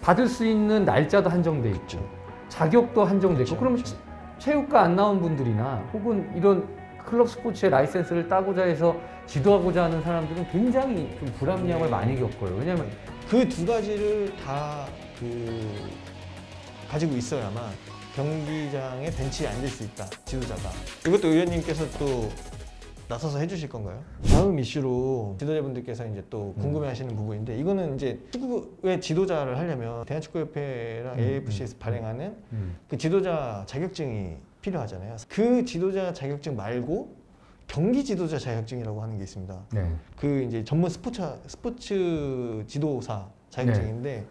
받을 수 있는 날짜도 한정돼 있죠. 자격도 한정돼 있고. 그럼 체육과 안 나온 분들이나 혹은 이런 클럽 스포츠의 라이센스를 따고자 해서 지도하고자 하는 사람들은 굉장히 좀 불합리함을 많이 겪어요. 왜냐하면 그 두 가지를 다 가지고 있어야만 경기장에 벤치에 앉을 수 있다, 지도자가. 이것도 의원님께서 또 나서서 해주실 건가요? 다음 이슈로 지도자분들께서 이제 또 궁금해하시는 부분인데, 이거는 이제 축구의 지도자를 하려면 대한축구협회랑 AFC에서 발행하는 그 지도자 자격증이 필요하잖아요. 그 지도자 자격증 말고 경기 지도자 자격증이라고 하는 게 있습니다. 네. 그 이제 전문 스포츠 지도사 자격증인데,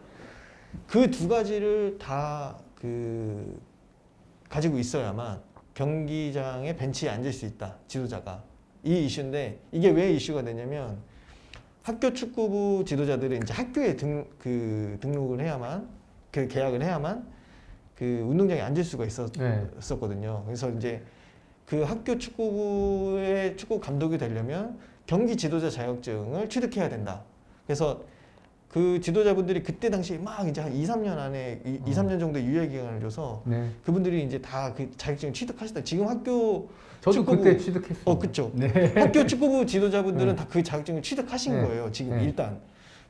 그 두 가지를 다 가지고 있어야만 경기장에 벤치에 앉을 수 있다, 지도자가. 이 이슈인데, 이게 왜 이슈가 되냐면 학교 축구부 지도자들은 이제 학교에 등록을 해야만, 그 계약을 해야만 그 운동장에 앉을 수가 있었거든요. 그래서 이제 그 학교 축구부의 축구 감독이 되려면 경기 지도자 자격증을 취득해야 된다. 그래서 그 지도자분들이 그때 당시 막 이제 한 2, 3년 안에 2, 3년 정도 유예 기간을 줘서 그분들이 이제 다 그 자격증을 취득하시다. 지금 학교 저도 축구부, 그때 취득했어요. 그쵸. 네. 학교 축구부 지도자분들은 다 그 자격증을 취득하신 거예요. 지금 일단.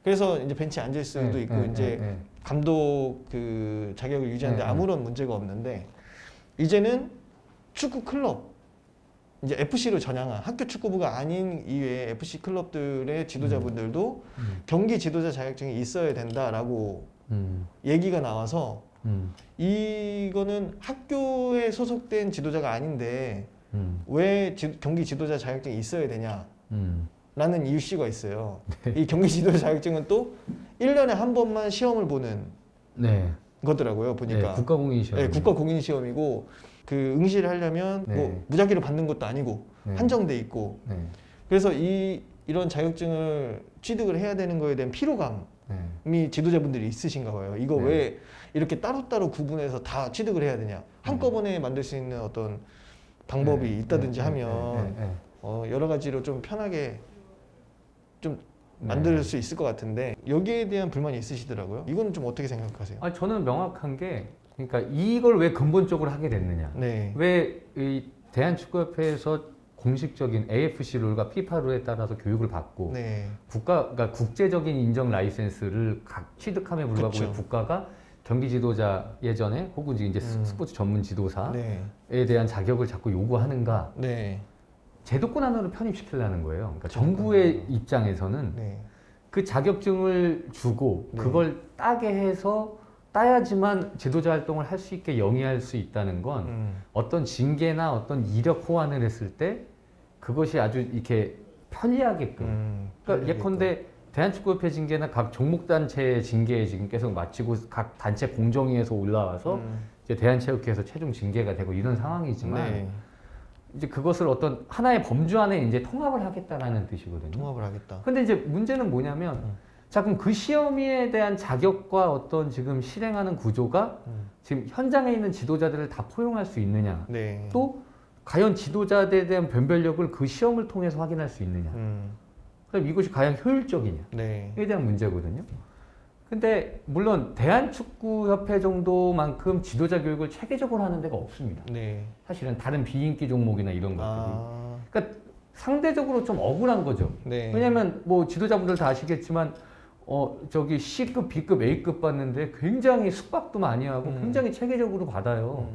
그래서 이제 벤치에 앉을 수도 있고 이제 감독 그 자격을 유지하는데 아무런 문제가 없는데, 이제는 축구 클럽, 이제 FC로 전향한 학교 축구부가 아닌 이외에 FC 클럽들의 지도자분들도 경기 지도자 자격증이 있어야 된다라고 얘기가 나와서 이거는 학교에 소속된 지도자가 아닌데 왜 경기 지도자 자격증이 있어야 되냐 라는 이슈가 있어요. 이 경기 지도자 자격증은 또 1년에 한 번만 시험을 보는 거더라고요, 보니까. 국가공인시험. 네, 국가공인시험이고, 그 응시를 하려면 뭐 무작위로 받는 것도 아니고 한정돼 있고, 그래서 이런 자격증을 취득을 해야 되는 거에 대한 피로감이 지도자분들이 있으신가 봐요. 이거 왜 이렇게 따로따로 구분해서 다 취득을 해야 되냐, 한꺼번에 만들 수 있는 어떤 방법이 있다든지 하면 여러 가지로 좀 편하게 좀 만들 수 있을 것 같은데, 여기에 대한 불만이 있으시더라고요. 이거는 좀 어떻게 생각하세요? 저는 명확한 게, 그러니까 이걸 왜 근본적으로 하게 됐느냐. 왜 이 대한축구협회에서 공식적인 AFC 룰과 FIFA 룰에 따라서 교육을 받고 그러니까 국제적인 인정 라이센스를 취득함에 불구하고 왜 국가가 경기 지도자 예전에 혹은 이제 스포츠 전문 지도사에 대한 자격을 자꾸 요구하는가? 제도권 안으로 편입시키려는 거예요. 그러니까 정부의 입장에서는 그 자격증을 주고 그걸 따게 해서 따야지만 지도자 활동을 할 수 있게 영위할 수 있다는 건 어떤 징계나 어떤 이력 호환을 했을 때 그것이 아주 이렇게 편리하게끔. 그러니까 예컨대 대한축구협회 징계나 각 종목단체의 징계에 지금 계속 마치고 각 단체 공정위에서 올라와서 이제 대한체육회에서 최종 징계가 되고 이런 상황이지만 이제 그것을 어떤 하나의 범주 안에 이제 통합을 하겠다라는 뜻이거든요. 통합을 하겠다. 근데 이제 문제는 뭐냐면, 자, 그럼 그 시험에 대한 자격과 어떤 지금 실행하는 구조가 지금 현장에 있는 지도자들을 다 포용할 수 있느냐. 또 과연 지도자들에 대한 변별력을 그 시험을 통해서 확인할 수 있느냐. 그럼 이것이 과연 효율적이냐에 대한 문제거든요. 근데 물론 대한축구협회 정도만큼 지도자 교육을 체계적으로 하는 데가 없습니다. 사실은 다른 비인기 종목이나 이런 것들이. 그러니까 상대적으로 좀 억울한 거죠. 왜냐하면 뭐 지도자분들 다 아시겠지만 저기 C급, B급, A급 받는데 굉장히 숙박도 많이 하고 굉장히 체계적으로 받아요.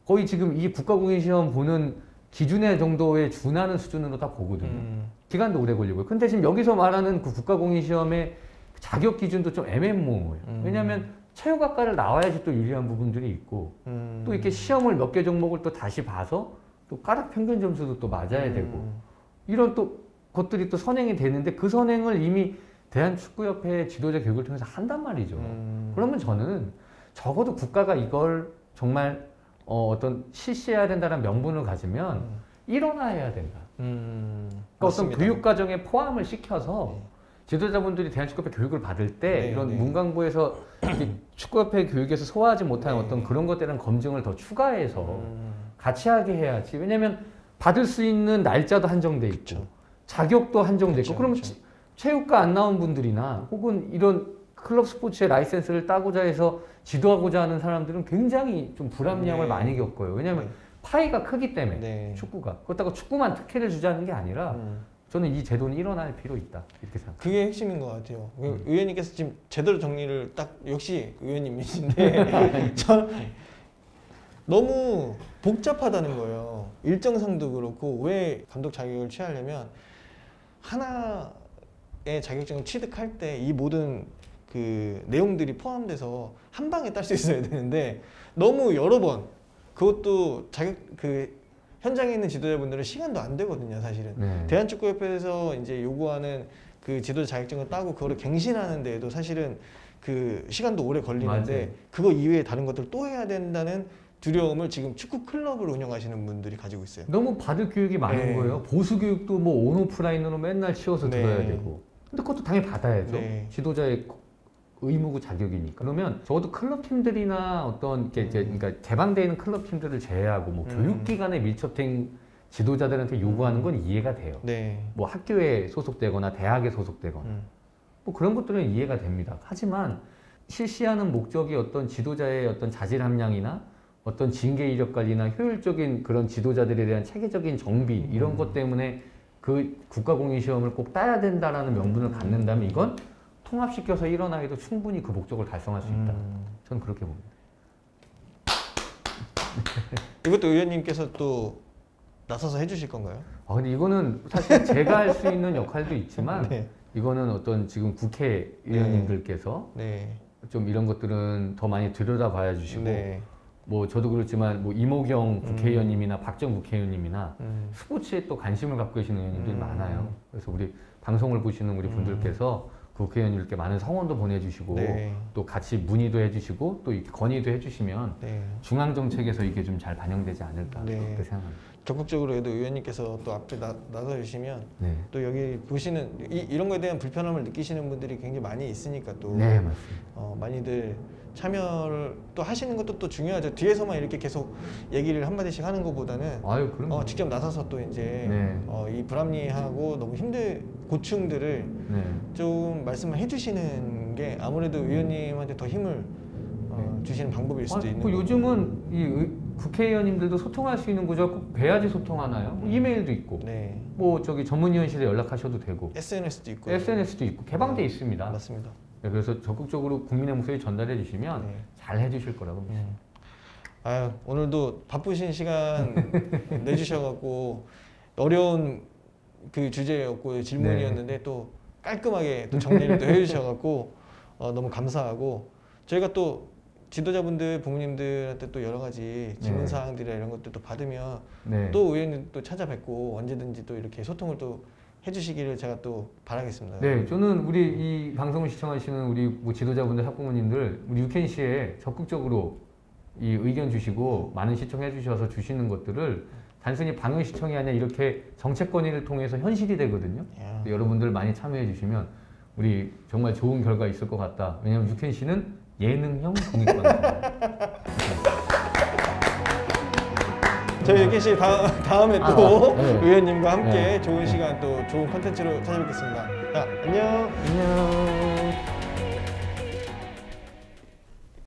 거의 지금 이 국가공인시험 보는 기준의 정도에 준하는 수준으로 다 보거든요. 기간도 오래 걸리고요. 근데 지금 여기서 말하는 그 국가공인시험의 자격 기준도 좀 애매모호해요. 왜냐하면 체육학과를 나와야지 또 유리한 부분들이 있고 또 이렇게 시험을 몇 개 종목을 또 다시 봐서 또 까락 평균 점수도 또 맞아야 되고 이런 또 것들이 또 선행이 되는데 그 선행을 이미 대한축구협회 지도자 교육을 통해서 한단 말이죠. 그러면 저는 적어도 국가가 이걸 정말 어떤 실시해야 된다는 명분을 가지면 일어나야 된다. 그러니까 어떤 교육과정에 포함을 시켜서 지도자분들이 대한축구협회 교육을 받을 때 이런 문광부에서 축구협회 교육에서 소화하지 못한 어떤 그런 것에 대한 검증을 더 추가해서 같이 하게 해야지. 왜냐하면 받을 수 있는 날짜도 한정돼 있고 자격도 한정돼 있고 그러면 체육과 안 나온 분들이나 혹은 이런 클럽 스포츠의 라이센스를 따고자 해서 지도하고자 하는 사람들은 굉장히 좀 불합리함을 많이 겪어요. 왜냐하면 파이가 크기 때문에 축구가. 그렇다고 축구만 특혜를 주자는 게 아니라 저는 이 제도는 일어날 필요 있다 이렇게 생각합니다. 그게 핵심인 것 같아요. 의원님께서 지금 제대로 정리를 딱 역시 의원님이신데 저 너무 복잡하다는 거예요. 일정상도 그렇고 왜 감독 자격을 취하려면 하나의 자격증을 취득할 때 이 모든 그 내용들이 포함돼서 한 방에 딸 수 있어야 되는데 너무 여러 번 그것도 현장에 있는 지도자분들은 시간도 안 되거든요, 사실은. 대한축구협회에서 이제 요구하는 그 지도자 자격증을 따고 그거를 갱신하는 데에도 사실은 그 시간도 오래 걸리는데 맞아요. 그거 이외에 다른 것들 또 해야 된다는 두려움을 지금 축구 클럽을 운영하시는 분들이 가지고 있어요. 너무 받을 교육이 많은 거예요. 보수 교육도 뭐 온오프라인으로 맨날 치워서 들어야 되고. 근데 그것도 당연히 받아야죠. 지도자의 의무고 자격이니까. 그러면 적어도 클럽 팀들이나 어떤 그러니까 개방되어 있는 클럽 팀들을 제외하고 뭐 교육기관에 밀접된 지도자들한테 요구하는 건 이해가 돼요. 뭐 학교에 소속되거나 대학에 소속되거나 뭐 그런 것들은 이해가 됩니다. 하지만 실시하는 목적이 어떤 지도자의 어떤 자질 함량이나 어떤 징계 이력 관리나 효율적인 그런 지도자들에 대한 체계적인 정비 이런 것 때문에 그 국가공인시험을 꼭 따야 된다라는 명분을 갖는다면 이건 통합시켜서 일어나기도 충분히 그 목적을 달성할 수 있다. 저는 그렇게 봅니다. 이것도 의원님께서 또 나서서 해주실 건가요? 근데 이거는 사실 제가 할 수 있는 역할도 있지만 이거는 어떤 지금 국회의원님들께서 좀 이런 것들은 더 많이 들여다봐야 주시고 뭐 저도 그렇지만 뭐 이모경 국회의원님이나 박정 국회의원님이나 스포츠에 또 관심을 갖고 계시는 의원님들이 많아요. 그래서 우리 방송을 보시는 우리 분들께서 국회의원님께 많은 성원도 보내주시고 또 같이 문의도 해주시고 또 이렇게 건의도 해주시면 중앙정책에서 이게 좀 잘 반영되지 않을까 그렇게 생각합니다. 적극적으로 해도 의원님께서 또 앞에 나서주시면 또 여기 보시는 이런 거에 대한 불편함을 느끼시는 분들이 굉장히 많이 있으니까 또 맞습니다. 많이들 참여를 또 하시는 것도 또 중요하죠. 뒤에서만 이렇게 계속 얘기를 한마디씩 하는 것보다는 직접 나서서 또 이제 이 불합리하고 너무 힘든 고충들을 좀 말씀을 해주시는 게 아무래도 의원님한테 더 힘을 주시는 방법일 수도 있는 거고. 요즘은 이 국회의원님들도 소통할 수 있는 구조가 꼭 뵈야지 소통하나요? 이메일도 있고 뭐 저기 전문위원실에 연락하셔도 되고 SNS도 있고 개방돼 있습니다. 맞습니다. 그래서 적극적으로 국민의 목소리 전달해 주시면 잘 해주실 거라고 믿습니다. 아유, 오늘도 바쁘신 시간 내주셔갖고 어려운 그 주제였고 질문이었는데 또 깔끔하게 또 정리를 또 해주셔갖고 너무 감사하고 저희가 또 지도자분들, 부모님들한테 또 여러 가지 질문사항들이나 이런 것들 또 받으면 또 의원님 또 찾아뵙고 언제든지 또 이렇게 소통을 또 해주시기를 제가 또 바라겠습니다. 저는 우리 이 방송을 시청하시는 우리 뭐 지도자분들, 학부모님들, 우리 유켄시에 적극적으로 이 의견 주시고 많은 시청해 주셔서 주시는 것들을 단순히 방영 시청이 아니라 이렇게 정책 건의를 통해서 현실이 되거든요. 여러분들 많이 참여해 주시면 우리 정말 좋은 결과 있을 것 같다. 왜냐하면 유켄시는 예능형 공익방송입니다. 저희 유켄시 다음에 또 의원님과 함께 좋은 시간 또 좋은 콘텐츠로 찾아뵙겠습니다. 안녕.